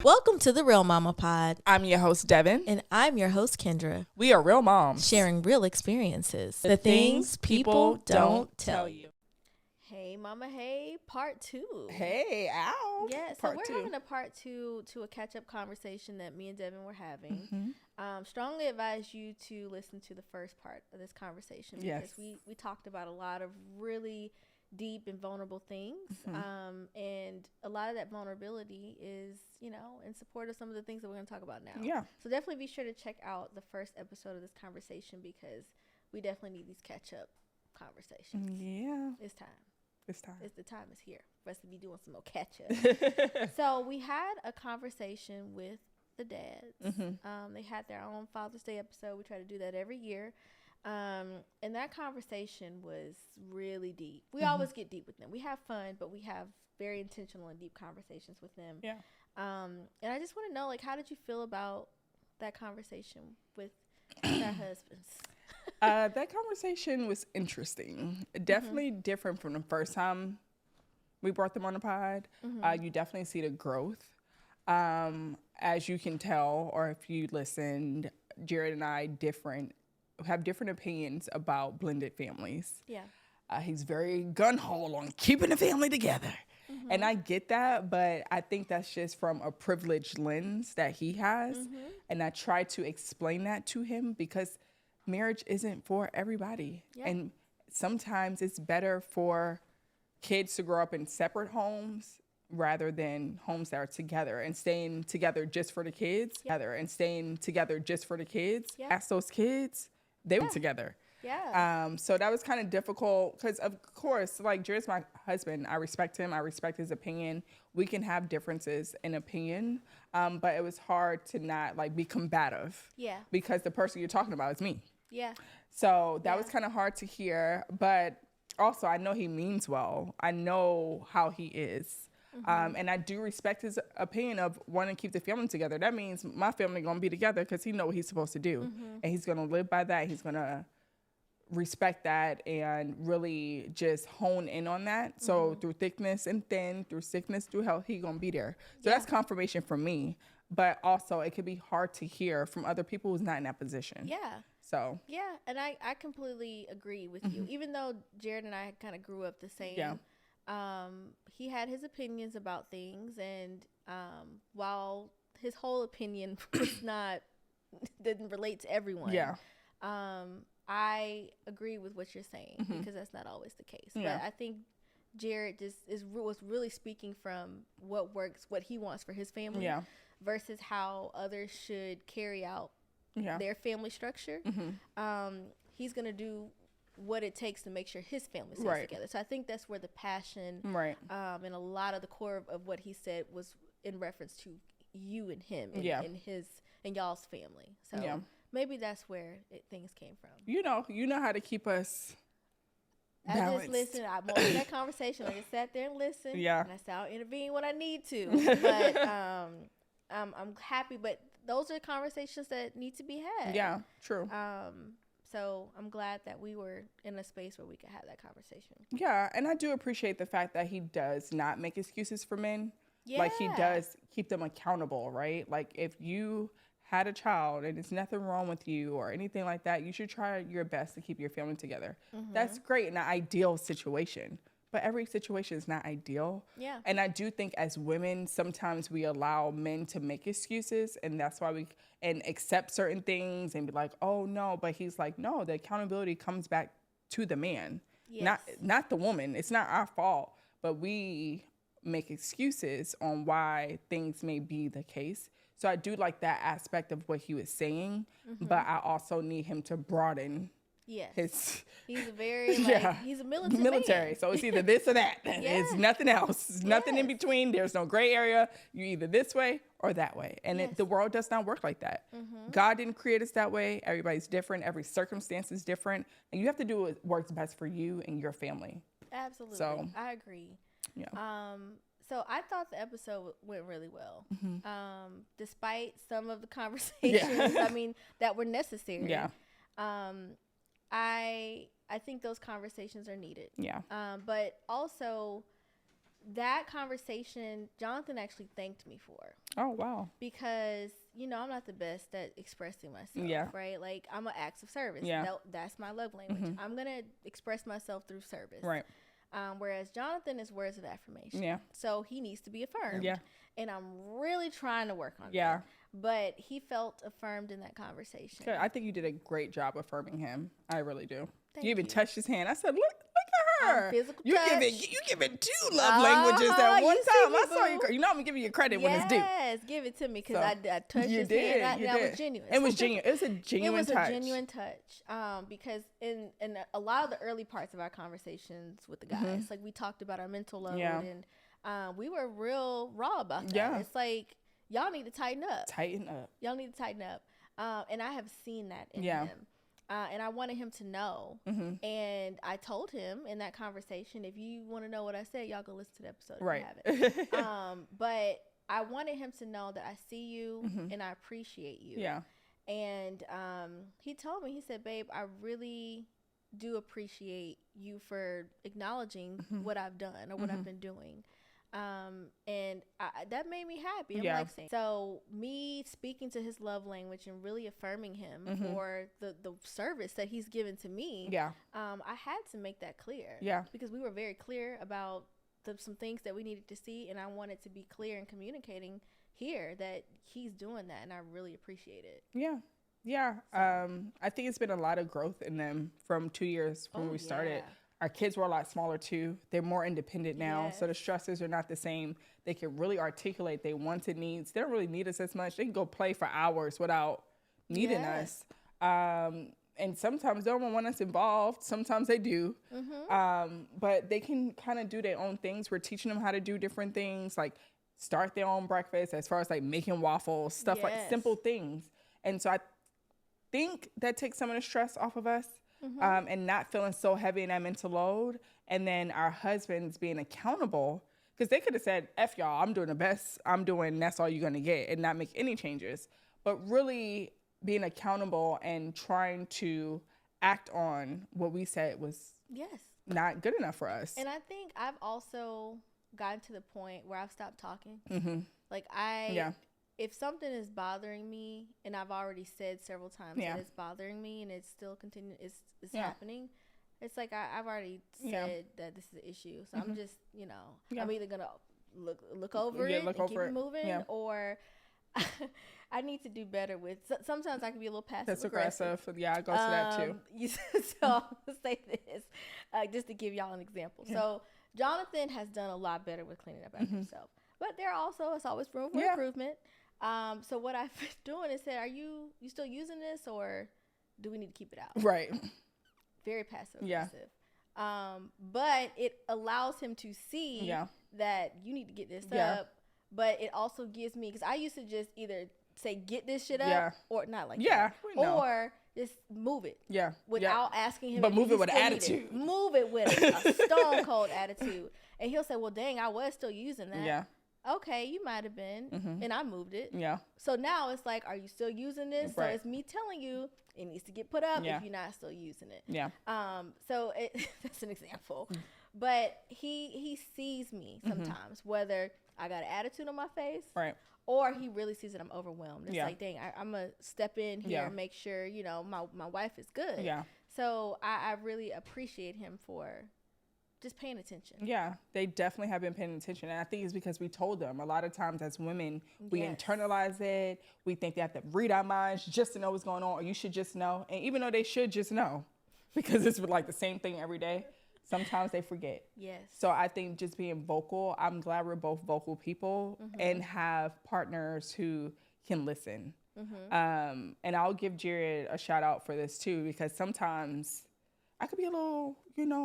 Welcome to the Real Mama Pod. I'm your host, Devon. And I'm your host, Kendra. We are real moms. Sharing real experiences. The things people don't tell you. Hey, Mama, hey, part 2. Hey, ow. Yeah, so we're having a part 2 to a catch-up conversation that me and Devon were having. Mm-hmm. Strongly advise you to listen to the first part of this conversation because we talked about a lot of really deep and vulnerable things. And a lot of that vulnerability is, in support of some of the things that we're going to talk about now. Yeah. So definitely be sure to check out the first episode of this conversation because we definitely need these catch-up conversations. Yeah. It's time. The time is here for us to be doing some more catch-up. So we had a conversation with the dads. Mm-hmm. They had their own Father's Day episode. We try to do that every year. And that conversation was really deep. We always get deep with them. We have fun, but we have very intentional and deep conversations with them. Yeah. And I just want to know, how did you feel about that conversation with their husbands? That conversation was interesting. Definitely different from the first time we brought them on the pod. You definitely see the growth. As you can tell, or if you listened, Jared and I have different opinions about blended families. Yeah. He's very gun-ho on keeping the family together. And I get that, but I think that's just from a privileged lens that he has. And I try to explain that to him because marriage isn't for everybody. Yeah. And sometimes it's better for kids to grow up in separate homes rather than homes that are together and staying together just for the kids. Yeah. Yeah. Ask those kids, they were together. Yeah. So that was kind of difficult because, of course, Jared's my husband. I respect him. I respect his opinion. We can have differences in opinion, but it was hard to not be combative. Yeah. Because the person you're talking about is me. Yeah. So that was kind of hard to hear, but also I know he means well. I know how he is. And I do respect his opinion of wanting to keep the family together. That means my family going to be together because he know what he's supposed to do. And he's going to live by that. He's going to respect that and really just hone in on that. So through thickness and thin, through sickness, through health, he going to be there. So that's confirmation for me. But also it could be hard to hear from other people who's not in that position. Yeah. So. Yeah. And I completely agree with you. Even though Jared and I kind of grew up the same. Yeah. He had his opinions about things, and while his whole opinion didn't relate to everyone. Yeah. I agree with what you're saying because that's not always the case. Yeah. But I think Jared was really speaking from what works, what he wants for his family, versus how others should carry out their family structure. He's gonna do what it takes to make sure his family stays together. So I think that's where the passion and a lot of the core of what he said was in reference to you and him and y'all's family. So maybe that's where things came from. You know how to keep us balanced. I just listened. I wanted that conversation. I just sat there and listened. Yeah. And I said I'll intervene when I need to. But I'm happy. But those are conversations that need to be had. Yeah, true. So I'm glad that we were in a space where we could have that conversation. Yeah, and I do appreciate the fact that he does not make excuses for men. Yeah. He does keep them accountable, right? If you had a child and there's nothing wrong with you or anything like that, you should try your best to keep your family together. That's great in an ideal situation. But every situation is not ideal. Yeah. And I do think as women, sometimes we allow men to make excuses, and that's why and accept certain things and be like, oh, no. But he's like, no, the accountability comes back to the man, not the woman. It's not our fault, but we make excuses on why things may be the case. So I do like that aspect of what he was saying, but I also need him to broaden. Yes. He's a very, he's a military man. So it's either this or that. It's nothing else. It's nothing in between. There's no gray area. You're either this way or that way. And the world does not work like that. God didn't create us that way. Everybody's different. Every circumstance is different. And you have to do what works best for you and your family. Absolutely. So, I agree. Yeah. So I thought the episode went really well, despite some of the conversations, that were necessary. Yeah. I think those conversations are needed. Yeah. But also that conversation, Jonathan actually thanked me for. Oh, wow. Because, I'm not the best at expressing myself, right? Like, I'm an acts of service. Yeah. That's my love language. I'm going to express myself through service. Right. Whereas Jonathan is words of affirmation. Yeah. So he needs to be affirmed. Yeah. And I'm really trying to work on that. But he felt affirmed in that conversation. Good. I think you did a great job affirming him. I really do. Thank you even touched his hand. I said, look at her. Physical you touch. giving 2 love languages at one time. I saw you. I'm gonna give you credit when it's due. Yes, give it to me because I touched his hand. That was genuine. It was genuine. It was a genuine touch. It was a genuine touch. Because in a lot of the early parts of our conversations with the guys, like we talked about our mental load and we were real raw about that. Yeah. It's like, y'all need to tighten up. Y'all need to tighten up. And I have seen that in him. And I wanted him to know. And I told him in that conversation, if you want to know what I said, y'all go listen to the episode if you haven't. But I wanted him to know that I see you and I appreciate you. Yeah. And he told me, he said, babe, I really do appreciate you for acknowledging what I've done or what I've been doing. And that made me happy. I'm like, so me speaking to his love language and really affirming him for the service that he's given to me. Yeah. I had to make that clear. Yeah. Because we were very clear about some things that we needed to see. And I wanted to be clear in communicating here that he's doing that. And I really appreciate it. Yeah. Yeah. I think it's been a lot of growth in them from 2 years when we started. Our kids were a lot smaller too. They're more independent now. So the stresses are not the same. They can really articulate their wants and needs. They don't really need us as much. They can go play for hours without needing us. And sometimes they don't want us involved. Sometimes they do. But they can kind of do their own things. We're teaching them how to do different things, like start their own breakfast, as far as like making waffles, stuff like simple things. And so I think that takes some of the stress off of us. And not feeling so heavy in that mental load. And then our husbands being accountable, because they could have said, F y'all, I'm doing the best I'm doing, that's all you're going to get, and not make any changes. But really being accountable and trying to act on what we said was not good enough for us. And I think I've also gotten to the point where I've stopped talking. Like if something is bothering me, and I've already said several times that it's bothering me, and it's still it's happening, it's like I've already said that this is an issue. So I'm just, I'm either gonna look over it and keep it moving, or I need to do better with. Sometimes I can be a little passive aggressive. Yeah, I go to that too. So I'll say this just to give y'all an example. So Jonathan has done a lot better with cleaning up after himself, but it's always room for improvement. So what I've been doing is said, are you still using this, or do we need to keep it out? Right. Very passive aggressive. But it allows him to see that you need to get this up, but it also gives me, because I used to just either say, get this shit up, or not like that, or just move it without asking him. But move it with attitude. Move it with a stone cold attitude. And he'll say, well, dang, I was still using that. Yeah. Okay, you might have been, and I moved it. Yeah. So now it's like, are you still using this? Right. So it's me telling you it needs to get put up if you're not still using it. Yeah. So that's an example. But he sees me sometimes, whether I got an attitude on my face, right, or he really sees that I'm overwhelmed. It's like, dang, I'm gonna step in here and make sure my wife is good. Yeah. So I really appreciate him for just paying attention. Yeah, they definitely have been paying attention. And I think it's because we told them. A lot of times as women, we internalize it. We think they have to read our minds just to know what's going on, or you should just know. And even though they should just know, because it's like the same thing every day, sometimes they forget. Yes. So I think just being vocal, I'm glad we're both vocal people and have partners who can listen. And I'll give Jared a shout out for this too, because sometimes I could be a little,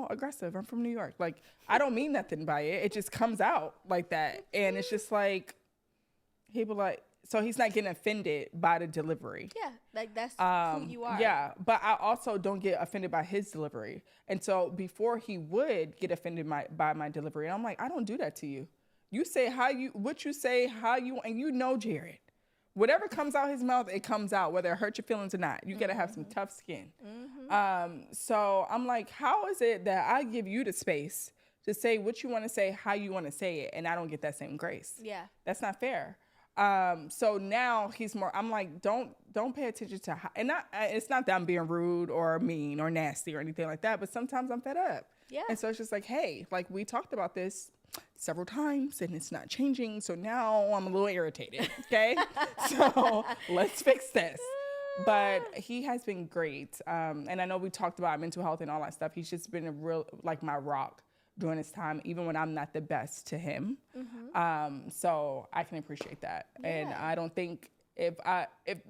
aggressive. I'm from New York. Like, I don't mean nothing by it. It just comes out like that. And it's just like, so he's not getting offended by the delivery. Yeah, like that's who you are. Yeah, but I also don't get offended by his delivery. And so before he would get offended by my delivery, I'm like, I don't do that to you. You say what you say, and Jared. Whatever comes out his mouth, it comes out, whether it hurts your feelings or not. You got to have some tough skin. So I'm like, how is it that I give you the space to say what you want to say, how you want to say it, and I don't get that same grace. Yeah. That's not fair. So now he's more, I'm like, don't pay attention to how, and it's not that I'm being rude or mean or nasty or anything like that, but sometimes I'm fed up. Yeah. And so it's just like, hey, like we talked about this several times and it's not changing. So now I'm a little irritated. Okay. So let's fix this. But he has been great. And I know we talked about mental health and all that stuff. He's just been a real, like my rock during this time, even when I'm not the best to him. So I can appreciate that. Yeah. And I don't think if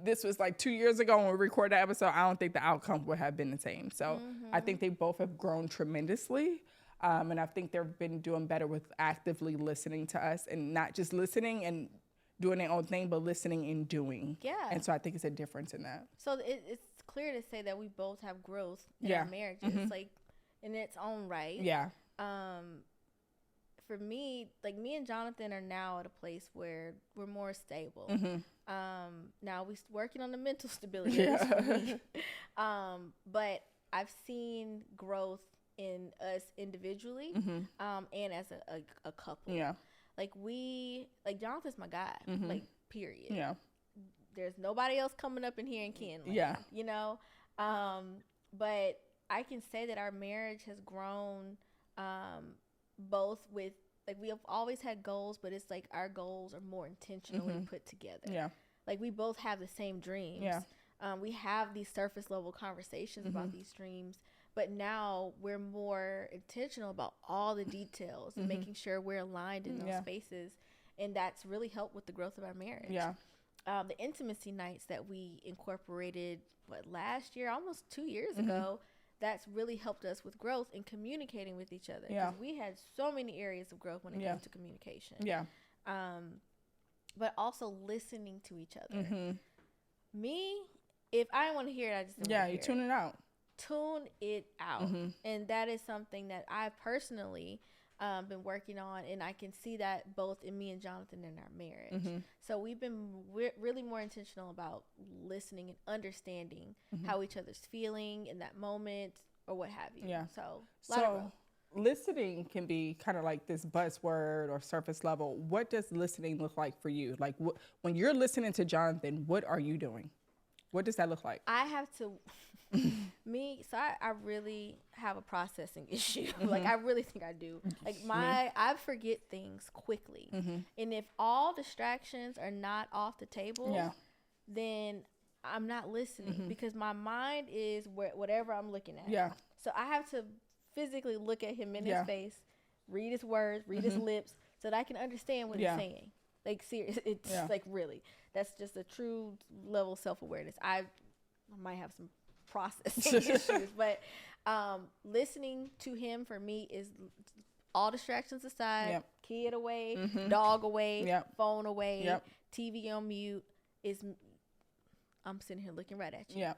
this was like 2 years ago when we recorded that episode, I don't think the outcome would have been the same. So I think they both have grown tremendously. And I think they've been doing better with actively listening to us and not just listening and doing their own thing, but listening and doing. Yeah. And so I think it's a difference in that. So it's clear to say that we both have growth in our marriages, like in its own right. Yeah. For me, like me and Jonathan are now at a place where we're more stable. Now we're working on the mental stability. Yeah. But I've seen growth in us individually, and as a couple. Yeah. Like Jonathan's my guy, like period. Yeah. There's nobody else coming up in here and can. Yeah. You know? But I can say that our marriage has grown, both with, like we have always had goals, but it's like our goals are more intentionally put together. Yeah. Like we both have the same dreams. Yeah. We have these surface level conversations about these dreams, but now we're more intentional about all the details and making sure we're aligned in those spaces. And that's really helped with the growth of our marriage. Yeah. The intimacy nights that we incorporated, last year, almost 2 years ago, that's really helped us with growth and communicating with each other. Yeah. Because we had so many areas of growth when it comes to communication. Yeah. But also listening to each other. Me, if I want to hear it, I just don't want to hear you tune it out. Tune it out. And that is something that I personally been working on, and I can see that both in me and Jonathan in our marriage. So we've been really more intentional about listening and understanding how each other's feeling in that moment or what have you. Yeah. So listening can be kind of like this buzzword or surface level. What does listening look like for you? Like when you're listening to Jonathan, what are you doing? What does that look like? I have to... I really have a processing issue. Like I really think I do. Like I forget things quickly. And if all distractions are not off the table, then I'm not listening because my mind is whatever I'm looking at. Yeah. So I have to physically look at him in his face, read his words, read his lips, so that I can understand what he's saying. Like serious, it's like really. That's just a true level of self-awareness. I might have some processing issues, but listening to him for me is all distractions aside, kid away, dog away, phone away, TV on mute. I'm sitting here looking right at you.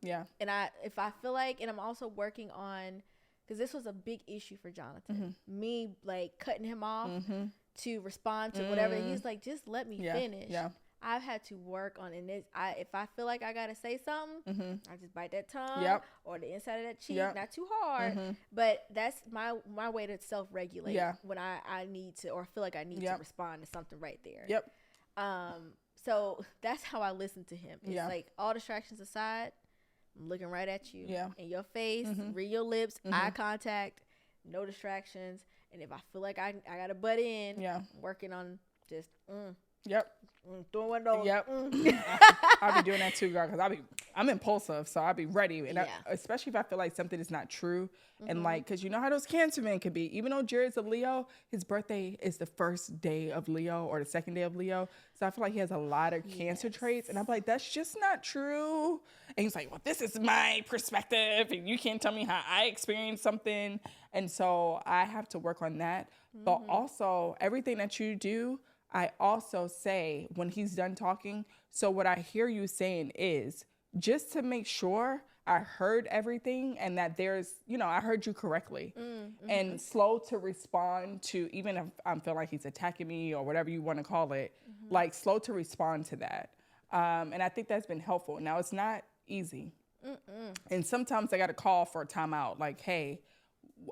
Yeah. And if I feel like, and I'm also working on, because this was a big issue for Jonathan, me like cutting him off to respond to whatever. He's like, just let me finish. Yeah. I've had to work on it. If I feel like I gotta say something, I just bite that tongue or the inside of that cheek, not too hard. But that's my way to self-regulate when I need to or feel like I need to respond to something right there. Yep. So that's how I listen to him. It's like all distractions aside, I'm looking right at you in your face, read your lips, eye contact, no distractions. And if I feel like I gotta butt in, I'm working on just doing one of those. Yep. I'll be doing that too, girl, because I'm impulsive, so I'll be ready. And especially if I feel like something is not true. And like, because you know how those Cancer men can be. Even though Jared's a Leo, his birthday is the first day of Leo or the second day of Leo. So I feel like he has a lot of Cancer traits. And I'm like, that's just not true. And he's like, well, this is my perspective. And you can't tell me how I experienced something. And so I have to work on that. But also, everything that you do, I also say when he's done talking, so what I hear you saying is just to make sure I heard everything and that there's, I heard you correctly and slow to respond to, even if I feel like he's attacking me or whatever you want to call it, like slow to respond to that. And I think that's been helpful. Now it's not easy. And sometimes I got to call for a timeout. Like, hey,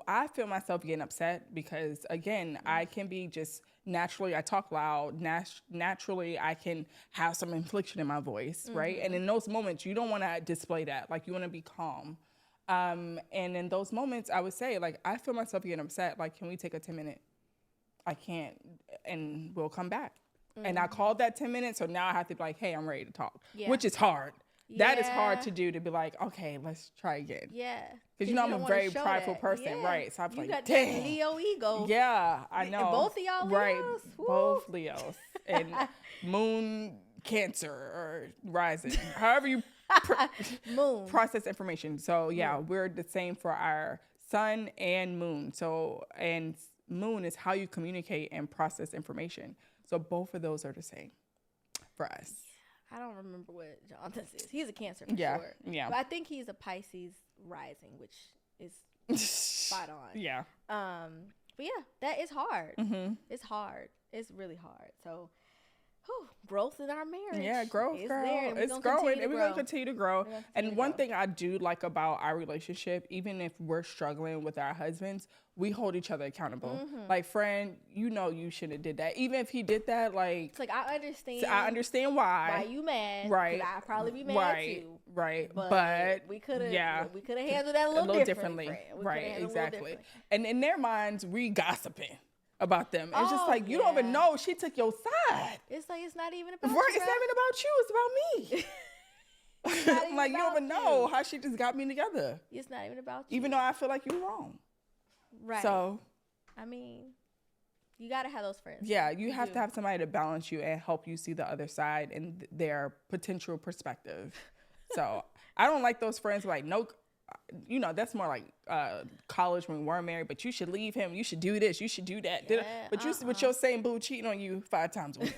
I feel myself getting upset because, again, I can be just naturally, I talk loud. Naturally, I can have some inflection in my voice, right? And in those moments, you don't want to display that. Like, you want to be calm. And in those moments, I would say, like, I feel myself getting upset. Like, can we take a 10-minute? I can't, and we'll come back. And I called that 10 minutes, so now I have to be like, hey, I'm ready to talk, which is hard. Yeah. That is hard to do, to be like, okay, let's try again. Yeah. Because, I'm a very prideful person, right? So I'm like, got dang. That Leo ego. Yeah, I know. And both of y'all Leos? Right, both Leos. And moon Cancer or rising, however you process information. So, we're the same for our sun and moon. So, and moon is how you communicate and process information. So both of those are the same for us. I don't remember what Jonathan's is. He's a Cancer for sure. Yeah. But I think he's a Pisces rising, which is spot on. Yeah. But yeah, that is hard. It's hard. It's really hard. So growth in our marriage. Yeah, growth, girl. It's growing, and we're going to continue to grow. And one thing I do like about our relationship, even if we're struggling with our husbands, we hold each other accountable. Like, friend, you shouldn't have did that. Even if he did that, like... It's like, I understand. So I understand why. Why you mad. Right. I'd probably be mad too. Right. But we could have handled that a little differently. Right, exactly. And in their minds, we gossiping about them. It's just like, you don't even know she took your side. It's like, it's not even about you. Right, it's not even about you. It's about me. Like, you don't even know how she just got me together. It's not even about you. Even though I feel like you're wrong. Right. So, I mean, you got to have those friends. Yeah, you have to have somebody to balance you and help you see the other side and their potential perspective. So, I don't like those friends like, no, that's more like college when we weren't married, but you should leave him. You should do this. You should do that. Yeah, but you with your same boo cheating on you 5 times a week.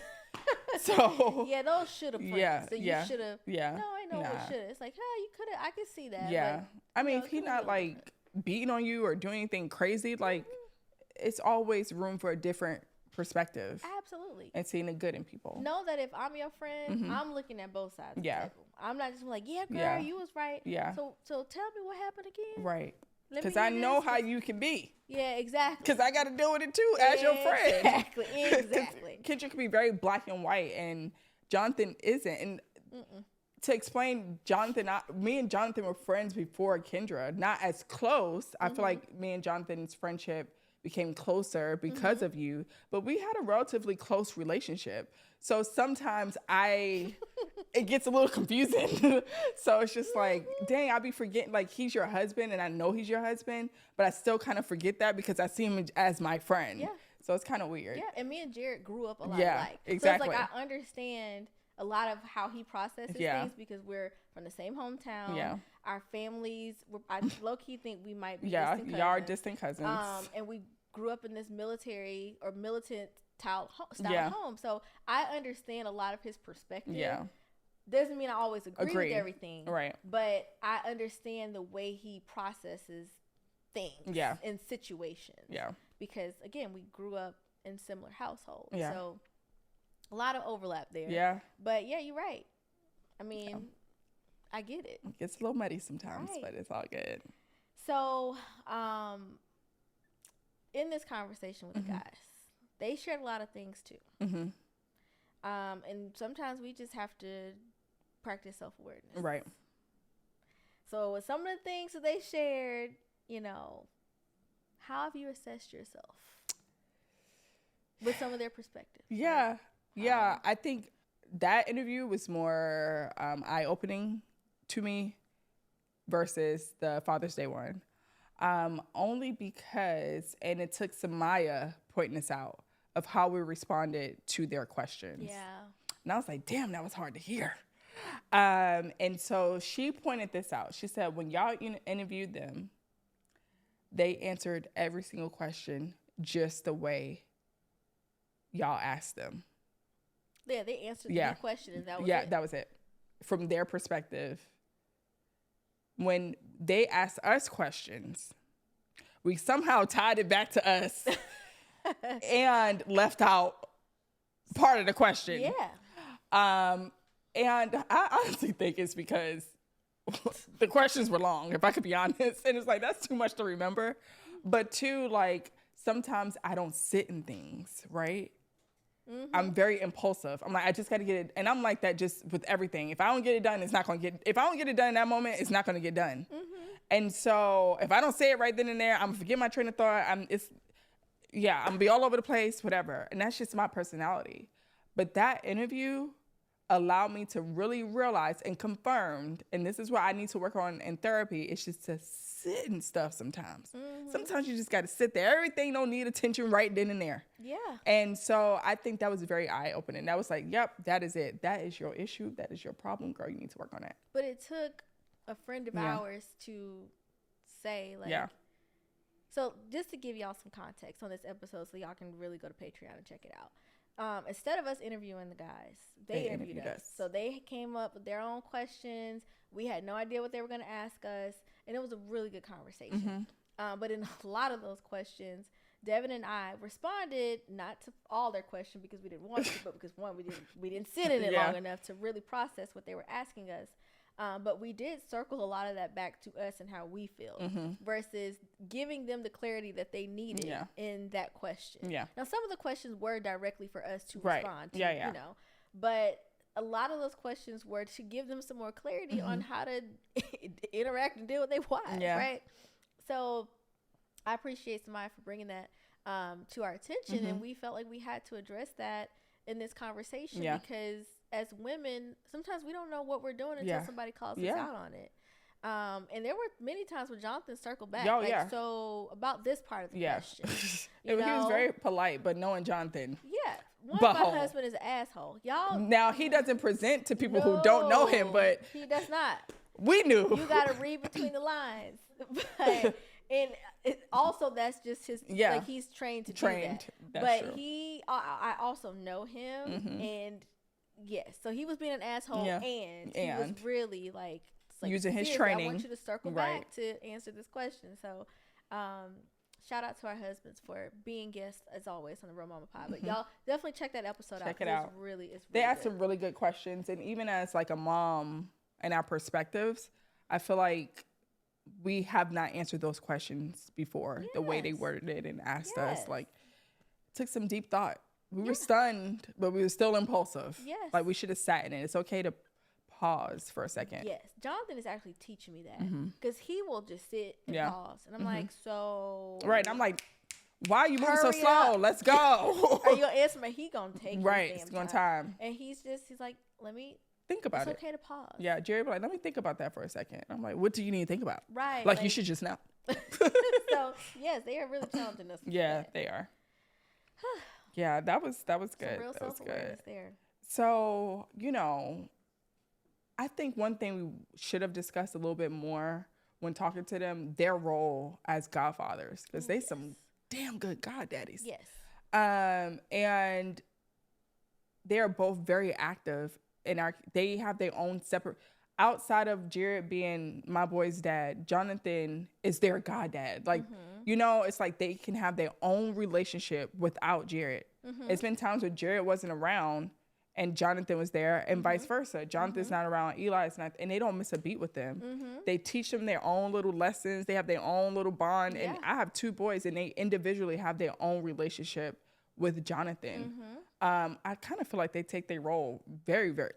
So. Yeah, those should have friends. Yeah, so you should have. Yeah. No, I know what should have. It's like, you could have. I could see that. Yeah. But, I mean, if he's not like beating on you or doing anything crazy, like it's always room for a different perspective. Absolutely. And seeing the good in people. Know that if I'm your friend, I'm looking at both sides of the table. I'm not just like, girl, you was right. Yeah. So tell me what happened again. Right. Because I know how you can be. Yeah, exactly. Because I got to deal with it too as your friend. Exactly. Kendra can be very black and white, and Jonathan isn't. And to explain, me and Jonathan were friends before Kendra, not as close. I feel like me and Jonathan's friendship became closer because of you, but we had a relatively close relationship. So sometimes it gets a little confusing. So it's just like, dang, I'll be forgetting, like, he's your husband and I know he's your husband, but I still kind of forget that because I see him as my friend. Yeah. So it's kind of weird. Yeah, and me and Jared grew up a lot alike. Exactly. So it's like I understand a lot of how he processes things because we're from the same hometown. Yeah. Our families, I low-key think we might be distant cousins. Y'all are distant cousins. And we grew up in this military or militant style home. So I understand a lot of his perspective. Yeah. Doesn't mean I always agree with everything. Right. But I understand the way he processes things in situations. Yeah. Because, again, we grew up in similar households. Yeah. So a lot of overlap there. Yeah. But, yeah, you're right. I mean, I get it. It gets a little muddy sometimes, but it's all good. So, in this conversation with the guys, they shared a lot of things too. And sometimes we just have to practice self-awareness. Right. So with some of the things that they shared, how have you assessed yourself with some of their perspectives? Yeah. Yeah. I think that interview was more eye-opening to me versus the Father's Day one. Only because, and it took Samaya pointing this out, of how we responded to their questions. Yeah. And I was like, damn, that was hard to hear. And so she pointed this out. She said, when y'all interviewed them, they answered every single question just the way y'all asked them. Yeah, they answered the question, and that was it. Yeah, that was it. From their perspective, when they asked us questions, we somehow tied it back to us and left out part of the question. Yeah. And I honestly think it's because the questions were long, if I could be honest. And it's like, that's too much to remember. But two, like, sometimes I don't sit in things, right? I'm very impulsive. I'm like, I just got to get it. And I'm like that just with everything. If I don't get it done, it's not going to get, if I don't get it done in that moment, it's not going to get done. And so if I don't say it right then and there, I'm going to forget my train of thought. I'm going to be all over the place, whatever. And that's just my personality. But that interview allowed me to really realize and confirmed, and this is what I need to work on in therapy, it's just to sit in stuff sometimes. Sometimes you just got to sit there. Everything don't need attention right then and there. Yeah. And so I think that was very eye-opening. That was like, yep, that is it. That is your issue. That is your problem, girl. You need to work on that. But it took a friend of ours to say, like, so just to give y'all some context on this episode so y'all can really go to Patreon and check it out. Instead of us interviewing the guys, they interviewed us. So they came up with their own questions. We had no idea what they were going to ask us. And it was a really good conversation. But in a lot of those questions, Devon and I responded not to all their questions because we didn't want to, but because, one, we didn't sit in it long enough to really process what they were asking us. But we did circle a lot of that back to us and how we feel versus giving them the clarity that they needed in that question. Now, some of the questions were directly for us to respond to, you know, but a lot of those questions were to give them some more clarity on how to interact and deal with their wives, right? So I appreciate somebody for bringing that to our attention, and we felt like we had to address that in this conversation because as women, sometimes we don't know what we're doing until somebody calls us out on it. And there were many times where Jonathan circled back. So about this part of the question. He was very polite, but knowing Jonathan. One, my husband is an asshole. Y'all. Now, he doesn't present to people who don't know him, but. He does not. We knew. You got to read between the lines. But, and also, that's just his, like, he's trained to do that. But true. I also know him, and yes, so he was being an asshole, and he was really like using his training. I want you to circle back to answer this question. So, shout out to our husbands for being guests as always on the Real Mama Pod. But y'all definitely check that episode out. Check it out. It's really they asked some really good questions, and even as like a mom and our perspectives, I feel like we have not answered those questions before the way they worded it and asked us. Like, it took some deep thought. We were stunned, but we were still impulsive. Like, we should have sat in it. It's okay to pause for a second. Jonathan is actually teaching me that because he will just sit and pause. And I'm like, so. Right. And I'm like, why are you moving so slow? Let's go. Are you going to answer me? He going to take it's going time. And he's like, let me. Think about it. It's okay to pause. Yeah, Jerry was like, let me think about that for a second. I'm like, what do you need to think about? Right. Like you should just know. So, yes, they are really challenging us. Yeah, they are. Yeah, that was good. Some real self-awareness there. So, you know, I think one thing we should have discussed a little bit more when talking to them, their role as godfathers, because they some damn good goddaddies. Yes. And they're both very active. They have their own separate, outside of Jared being my boy's dad, Jonathan is their goddad. Like, you know, it's like they can have their own relationship without Jared. It's been times where Jared wasn't around and Jonathan was there and vice versa. Jonathan's not around, Eli's not, and they don't miss a beat with them. They teach them their own little lessons. They have their own little bond. And I have two boys and they individually have their own relationship with Jonathan. I kind of feel like they take their role very, very,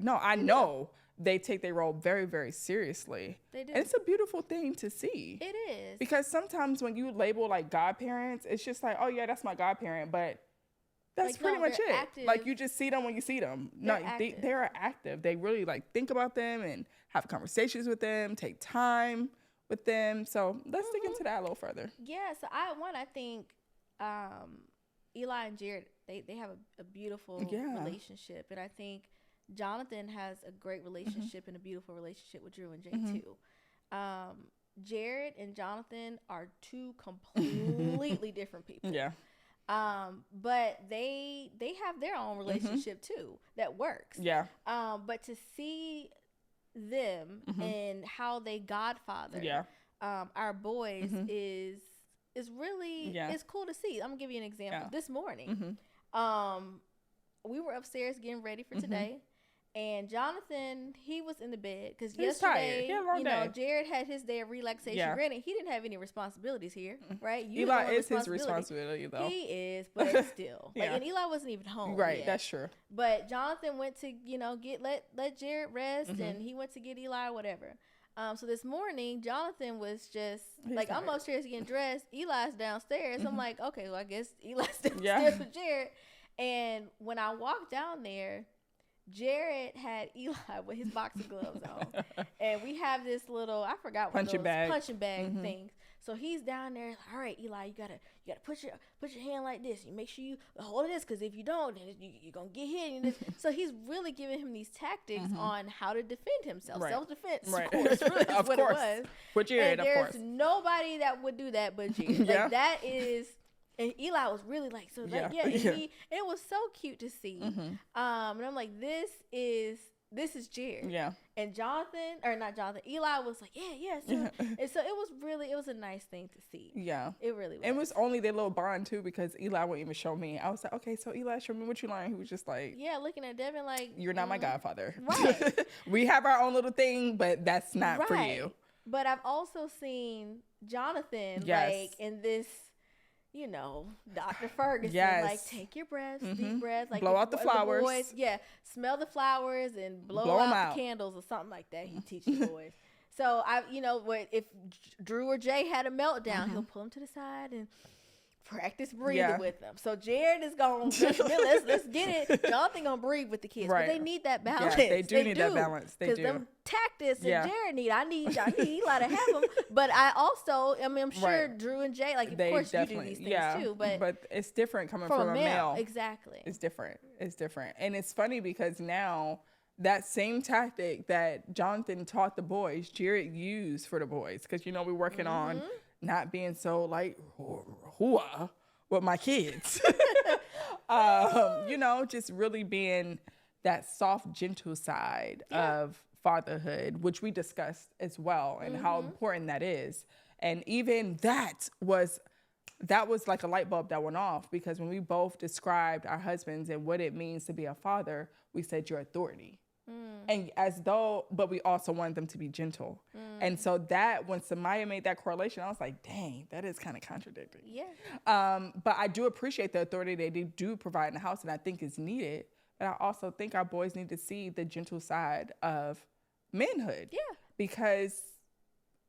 they take their role very, very seriously. They do. And it's a beautiful thing to see. It is. Because sometimes when you label like godparents, it's just like, oh yeah, that's my godparent, but that's like, pretty much it. Active. Like you just see them when you see them. They're active. They really like think about them and have conversations with them, take time with them. So let's dig into that a little further. Yeah, so I think Eli and Jared, they have a beautiful relationship. And I think Jonathan has a great relationship and a beautiful relationship with Drew and Jay too. Jared and Jonathan are two completely different people. Yeah. But they have their own relationship too that works. Yeah. But to see them and how they godfather our boys is really it's cool to see. I'm gonna give you an example. This morning, we were upstairs getting ready for today, And Jonathan, he was in the bed because yesterday, Jared had his day of relaxation. Yeah. Granted, he didn't have any responsibilities here, right? Eli is his responsibility, though. He is, but still. Yeah. And Eli wasn't even home. Right, yet. That's true. But Jonathan went to, let Jared rest, and he went to get Eli or whatever. So this morning, Jonathan was just, I'm upstairs getting dressed. Eli's downstairs. I'm like, okay, well, I guess Eli's downstairs with Jared. And when I walked down there, Jared had Eli with his boxing gloves on, and we have this little, I forgot what punching bag things. So he's down there. All right, Eli, you gotta put your hand like this. You make sure you hold this, because if you don't, then you're gonna get hit. So he's really giving him these tactics on how to defend himself, self-defense. Right. Of course, really is what it was. With Jared, and there's nobody that would do that but Jared. That is. And Eli was really like, so like, and it was so cute to see. And I'm like, this is Jared. Yeah. And Eli was like, yeah. Sure. And so it was a nice thing to see. Yeah. It really was. It was only their little bond too, because Eli wouldn't even show me. I was like, okay, so Eli, show me what you learned. He was just like, looking at Devon like, you're not my godfather. Right. We have our own little thing, but that's not for you. But I've also seen Jonathan like in this, Dr. Ferguson, like, take your breaths, deep breaths, like, blow out the flowers. Boys, smell the flowers and blow out the candles or something like that. He teaches boys. So if Drew or Jay had a meltdown, he'll pull them to the side and practice breathing with them. So Jared is going, let's get it. Jonathan gonna breathe with the kids, but they need that balance. Yeah, they do need that balance. They do. Because them tactics and Jared need. I need Eli to have them. But I also, I'm sure Drew and Jay, like, of course you do these things too. But it's different coming from a male. Exactly. It's different. And it's funny because now that same tactic that Jonathan taught the boys, Jared used for the boys. Because, we're working on not being so like with my kids, just really being that soft, gentle side of fatherhood, which we discussed as well, and how important that is. And even that was like a light bulb that went off, because when we both described our husbands and what it means to be a father, we said your authority. And but we also wanted them to be gentle. And so that, when Samaya made that correlation, I was like, dang, that is kind of contradicting. Yeah. But I do appreciate the authority they do provide in the house, and I think is needed. But I also think our boys need to see the gentle side of manhood. Yeah. Because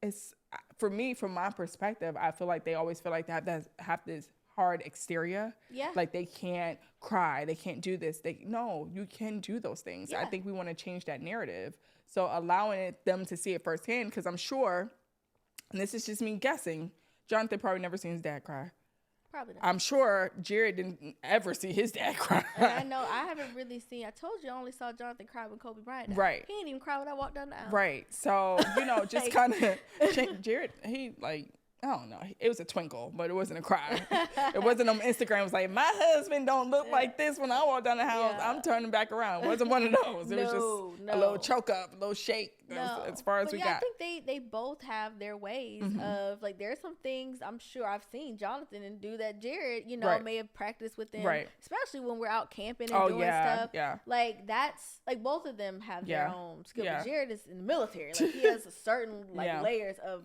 it's, for me, from my perspective, I feel like they always feel like they have this hard exterior. Yeah. Like they can't cry, they can't do this. No, you can do those things. Yeah. I think we want to change that narrative. So allowing them to see it firsthand, because I'm sure, and this is just me guessing, Jonathan probably never seen his dad cry. Probably not. I'm sure Jared didn't ever see his dad cry. And I know I haven't really seen. I told you I only saw Jonathan cry when Kobe Bryant died. Right. He didn't even cry when I walked down the aisle. Right. So just kind of Jared. He like. I don't know. It was a twinkle, but it wasn't a cry. It wasn't on Instagram. It was like, my husband don't look like this when I walk down the house. Yeah. I'm turning back around. It wasn't one of those. It was just a little choke up, a little shake. As far as we got. I think they both have their ways of, like, there's some things I'm sure I've seen Jonathan and do that Jared, may have practiced with them. Right. Especially when we're out camping and doing stuff. Yeah. Like, that's, like, both of them have their own skill. Yeah. But Jared is in the military. Like, he has a certain, layers of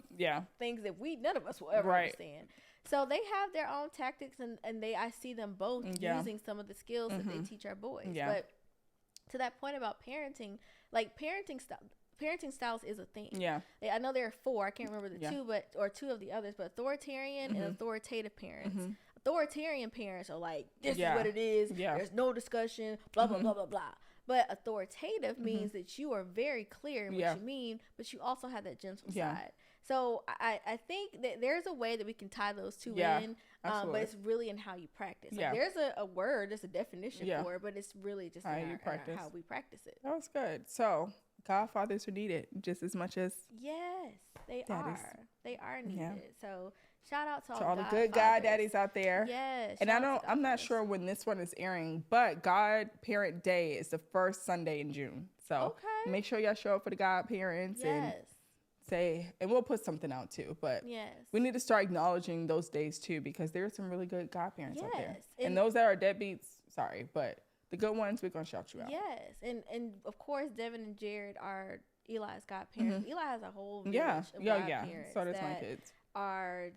things that none of us will ever understand. So they have their own tactics, and I see them both using some of the skills that they teach our boys. Yeah. But to that point about parenting, like, parenting styles is a thing. Yeah. I know there are 4. I can't remember the 2, or 2 of the others, but authoritarian and authoritative parents. Authoritarian parents are like, this is what it is. Yeah. There's no discussion, blah, blah, blah, blah, blah. But authoritative means that you are very clear in what you mean, but you also have that gentle side. So I think that there's a way that we can tie those two in, but it's really in how you practice. Like, there's a word, there's a definition for it, but it's really just how we practice it. That was good. So godfathers are needed just as much as they daddies. They are needed. Yeah. So shout out to all the good goddaddies out there. Yes. And I'm not sure when this one is airing, but Godparent Day is the first Sunday in June. So make sure y'all show up for the godparents and and we'll put something out too, but we need to start acknowledging those days too, because there are some really good godparents out there. And those that are deadbeats, sorry, but The good ones, we're going to shout you out. Yes. And of course, Devon and Jared are Eli's godparents. Eli has a whole village of godparents so does my kids. Are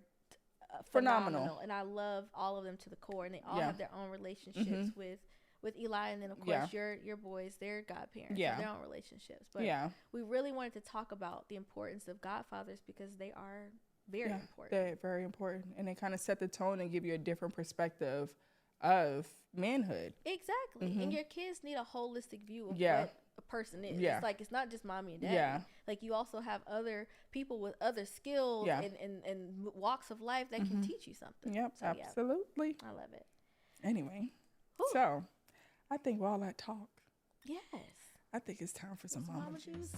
phenomenal. And I love all of them to the core. And they all have their own relationships with Eli. And then, of course, your boys, their godparents have their own relationships. But we really wanted to talk about the importance of godfathers because they are very important. They're very important. And they kind of set the tone and give you a different perspective of manhood. Exactly. And your kids need a holistic view of what a person is. It's like, it's not just mommy and daddy. Like, you also have other people with other skills and walks of life that can teach you something. Yep, so, absolutely. I love it. Anyway, so I think with all that talk, yes, I think it's time for some mama juice.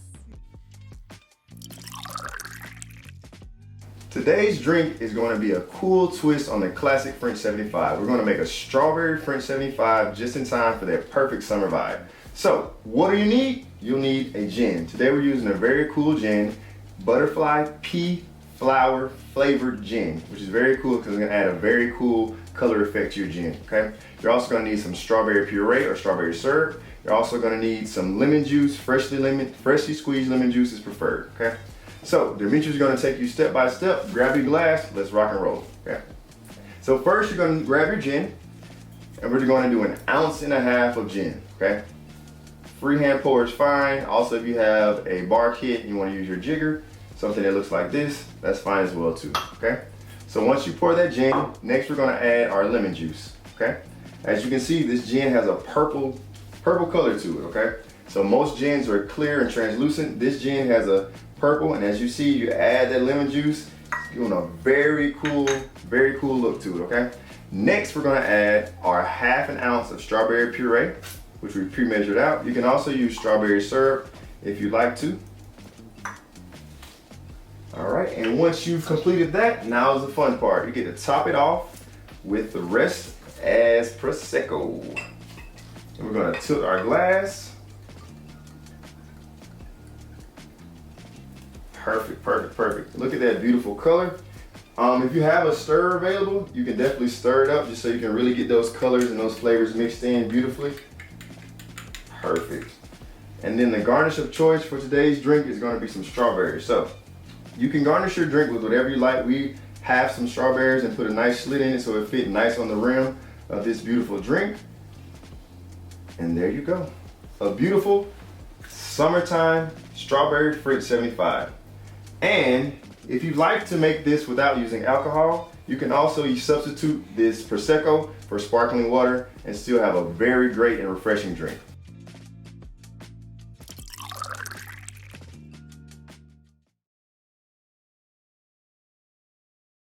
Today's drink is going to be a cool twist on the classic French 75. We're going to make a strawberry French 75 just in time for that perfect summer vibe. So, what do you need? You'll need a gin. Today we're using a very cool gin, butterfly pea flower flavored gin, which is very cool because it's going to add a very cool color effect to your gin, okay? You're also going to need some strawberry puree or strawberry syrup. You're also going to need some lemon juice, freshly squeezed lemon juice is preferred, okay? So, Demetrius is going to take you step by step. Grab your glass, let's rock and roll, okay? So first you're going to grab your gin, and we're going to do 1.5 ounces of gin, okay? Freehand pour is fine. Also, if you have a bar kit and you want to use your jigger, something that looks like this, that's fine as well too, okay? So once you pour that gin, next we're going to add our lemon juice, okay? As you can see, this gin has a purple color to it, okay? So most gins are clear and translucent. This gin has a purple, and as you see, you add that lemon juice, giving a very cool look to it, okay? Next, we're gonna add our 1/2 ounce of strawberry puree, which we pre-measured out. You can also use strawberry syrup if you like to. All right, and once you've completed that, now is the fun part. You get to top it off with the rest as Prosecco. And we're gonna tilt our glass. Perfect. Look at that beautiful color. If you have a stirrer available, you can definitely stir it up just so you can really get those colors and those flavors mixed in beautifully. Perfect. And then the garnish of choice for today's drink is going to be some strawberries. So you can garnish your drink with whatever you like. We have some strawberries and put a nice slit in it so it fit nice on the rim of this beautiful drink. And there you go. A beautiful summertime strawberry French 75. And if you'd like to make this without using alcohol, you can also substitute this Prosecco for sparkling water and still have a very great and refreshing drink.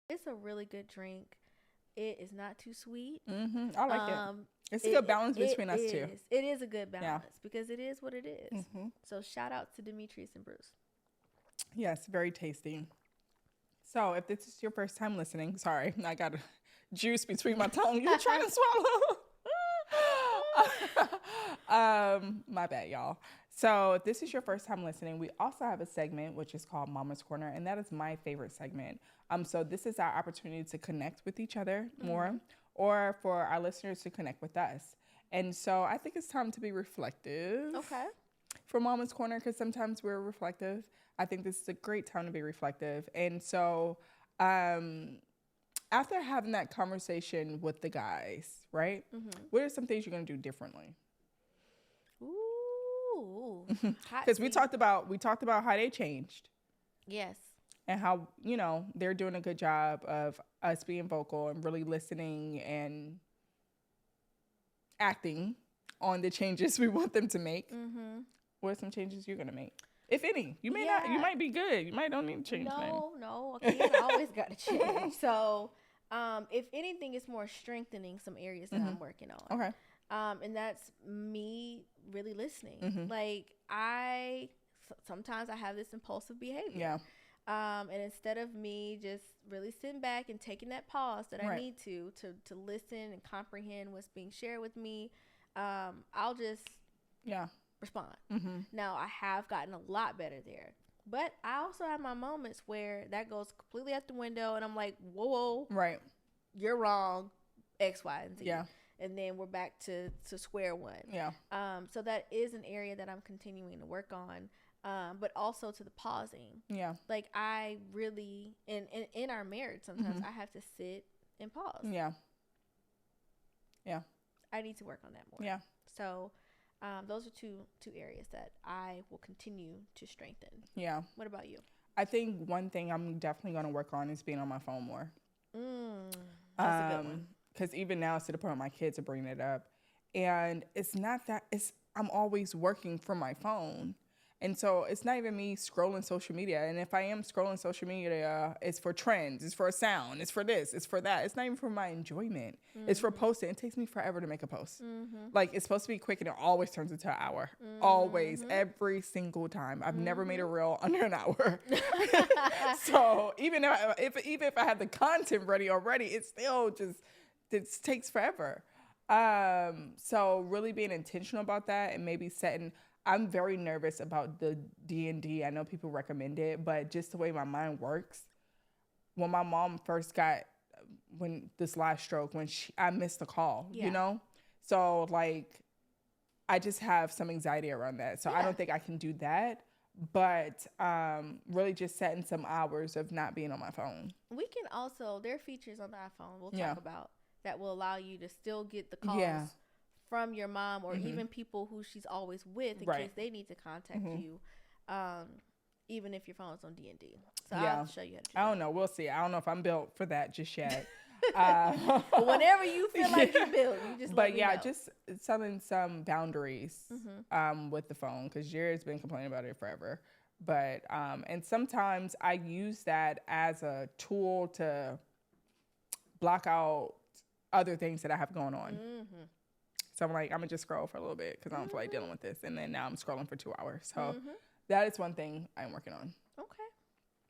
It's a really good drink. It is not too sweet. I like it. It's a good balance between us two. It is a good balance because it is what it is. So shout out to Demetrius and Bruce. Yes, very tasty. So if this is your first time listening, sorry, I got a juice between my tongue. You're trying to swallow. My bad, y'all. So if this is your first time listening, we also have a segment which is called Mama's Corner, and that is my favorite segment. So this is our opportunity to connect with each other more, or for our listeners to connect with us. And so I think it's time to be reflective. Okay. For Mama's Corner, because sometimes we're reflective. I think this is a great time to be reflective. And so after having that conversation with the guys, right, what are some things you're going to do differently? Ooh. Because we talked about how they changed. Yes. And how, they're doing a good job of us being vocal and really listening and acting on the changes we want them to make. What are some changes you're going to make? If any. You may not. You might be good. You might don't need to change things. No. Okay, I always got to change. So, if anything, it's more strengthening some areas that I'm working on. Okay. And that's me really listening. Like, sometimes I have this impulsive behavior. Yeah. And instead of me just really sitting back and taking that pause that I need to listen and comprehend what's being shared with me, I'll just respond. Now, I have gotten a lot better there, but I also have my moments where that goes completely out the window and I'm like, whoa, right, you're wrong, X, Y, and Z. Yeah. and then we're back to square one. Yeah. So that is an area that I'm continuing to work on. But also to the pausing. Yeah. Like I really, in our marriage, sometimes I have to sit and pause. Yeah. Yeah. I need to work on that more. Yeah. So, those are two areas that I will continue to strengthen. Yeah. What about you? I think one thing I'm definitely going to work on is being on my phone more. That's a good one. Because even now, it's to the point my kids are bringing it up. And it's not that, I'm always working from my phone. And so it's not even me scrolling social media. And if I am scrolling social media, it's for trends, it's for a sound, it's for this, it's for that. It's not even for my enjoyment. It's for posting. It takes me forever to make a post. Like, it's supposed to be quick, and it always turns into an hour. Always, every single time. I've never made a reel under an hour. So even if I have the content ready already, it still it takes forever. So really being intentional about that, and maybe setting. I'm very nervous about the D&D. I know people recommend it, but just the way my mind works. When my mom first got this last stroke, I missed the call, you know? So like, I just have some anxiety around that. So I don't think I can do that, but really just setting some hours of not being on my phone. We can also, there are features on the iPhone we'll talk about that will allow you to still get the calls from your mom, or even people who she's always with in case they need to contact you, even if your phone's on D&D. So I'll show you how to do I don't know. We'll see. I don't know if I'm built for that just yet. But whenever you feel like you're built, you just let me know. Just setting some boundaries with the phone, because Jared's been complaining about it forever. But and sometimes I use that as a tool to block out other things that I have going on. So I'm like, I'm going to just scroll for a little bit because I don't feel like dealing with this. And then now I'm scrolling for 2 hours. So that is one thing I'm working on. Okay.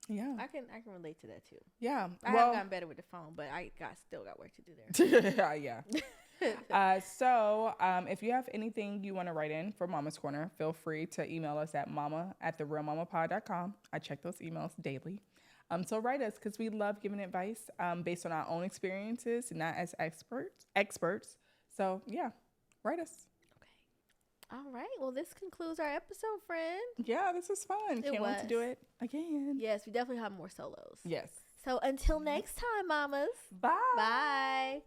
Yeah. I can relate to that too. Yeah. I have gotten better with the phone, but I still got work to do there. Yeah. So if you have anything you want to write in for Mama's Corner, feel free to email us at mama@therealmamapod.com. I check those emails daily. So write us, because we love giving advice based on our own experiences, not as experts. So yeah. Write us. Okay. All right. Well, this concludes our episode, friend. Yeah, this was fun. Can't wait to do it again. Yes, we definitely have more solos. Yes. So until next time, mamas. Bye. Bye.